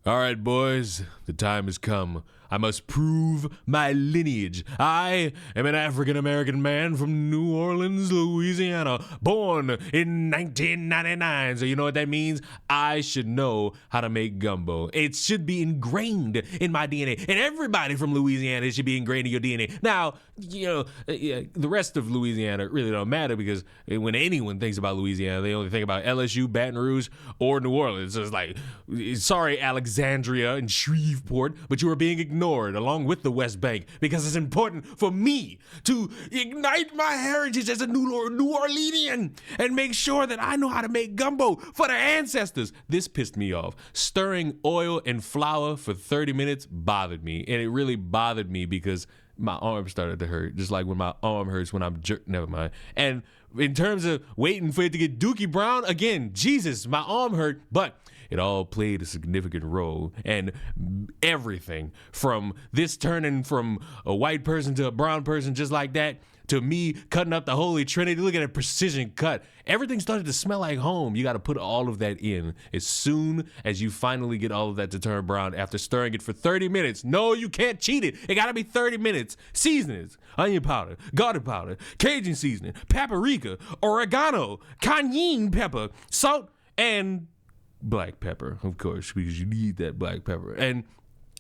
All right, boys, the time has come. I must prove my lineage. I am an African-American man from New Orleans, Louisiana, born in 1999. So you know what that means? I should know how to make gumbo. It should be ingrained in my DNA. And everybody from Louisiana, it should be ingrained in your DNA. Now, the rest of Louisiana really don't matter because when anyone thinks about Louisiana, they only think about LSU, Baton Rouge, or New Orleans. So it's like, sorry, Alexandria and Shreveport, but you are being ignored along with the West Bank because it's important for me to ignite my heritage as a New Orleanian and make sure that I know how to make gumbo for the ancestors. This pissed me off. Stirring oil and flour for 30 minutes bothered me, and it really bothered me because my arm started to hurt, just like when my arm hurts when I'm never mind. And in terms of waiting for it to get dookie brown, again, Jesus, my arm hurt, but it all played a significant role. And everything from this turning from a white person to a brown person just like that, to me cutting up the Holy Trinity, look at a precision cut. Everything started to smell like home. You got to put all of that in as soon as you finally get all of that to turn brown after stirring it for 30 minutes. No, you can't cheat it. It got to be 30 minutes. Seasonings, onion powder, garlic powder, Cajun seasoning, paprika, oregano, cayenne pepper, salt, and black pepper, of course, because you need that black pepper. And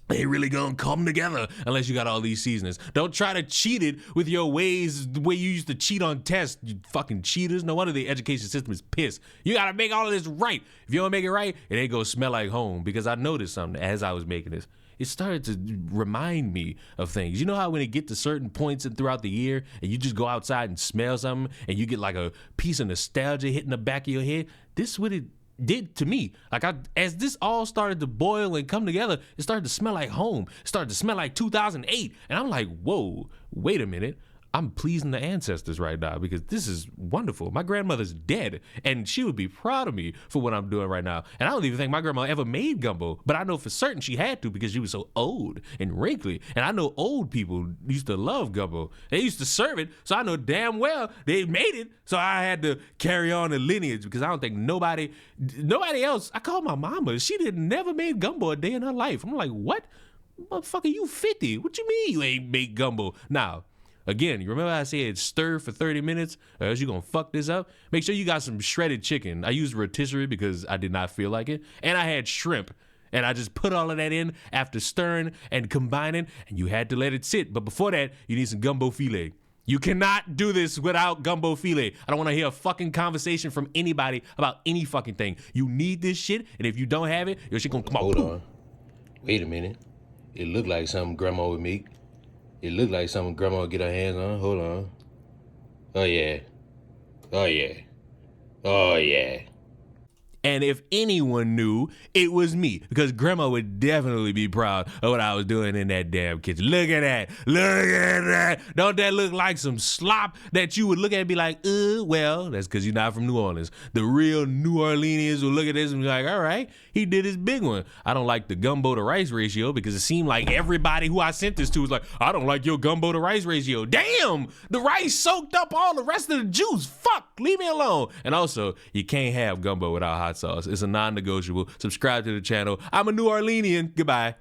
they really gonna come together unless you got all these seasonings. Don't try to cheat it with your ways, the way you used to cheat on tests, you fucking cheaters. No wonder the education system is pissed. You gotta make all of this right. If you don't make it right, it ain't gonna smell like home. Because I noticed something as I was making this. It started to remind me of things. You know how when it get to certain points throughout the year and you just go outside and smell something and you get like a piece of nostalgia hitting the back of your head? This is what it did to me. Like as this all started to boil and come together, it started to smell like home. It started to smell like 2008. And I'm like, whoa, wait a minute. I'm pleasing the ancestors right now because this is wonderful. My grandmother's dead and she would be proud of me for what I'm doing right now. And I don't even think my grandma ever made gumbo, but I know for certain she had to because she was so old and wrinkly. And I know old people used to love gumbo. They used to serve it, so I know damn well they made it. So I had to carry on the lineage because I don't think nobody else. I called my mama. She never made gumbo a day in her life. I'm like, what? Motherfucker, you 50. What you mean you ain't make gumbo? Now, again, you remember I said stir for 30 minutes or else you're going to fuck this up? Make sure you got some shredded chicken. I used rotisserie because I did not feel like it. And I had shrimp. And I just put all of that in after stirring and combining. And you had to let it sit. But before that, you need some gumbo filet. You cannot do this without gumbo filet. I don't want to hear a fucking conversation from anybody about any fucking thing. You need this shit. And if you don't have it, your shit going to come out. Hold on. Wait a minute. It looked like something grandma would make. It looked like something grandma would get her hands on. Hold on. Oh, yeah. Oh, yeah. Oh, yeah. And if anyone knew, it was me, because grandma would definitely be proud of what I was doing in that damn kitchen. Look at that. Look at that. Don't that look like some slop that you would look at and be like, well, that's because you're not from New Orleans. The real New Orleanians will look at this and be like, all right, he did his big one. I don't like the gumbo to rice ratio because it seemed like everybody who I sent this to was like, I don't like your gumbo to rice ratio. Damn, the rice soaked up all the rest of the juice. Fuck, leave me alone. And also, you can't have gumbo without hot sauce. It's a non-negotiable. Subscribe to the channel. I'm a New Orleanian. Goodbye.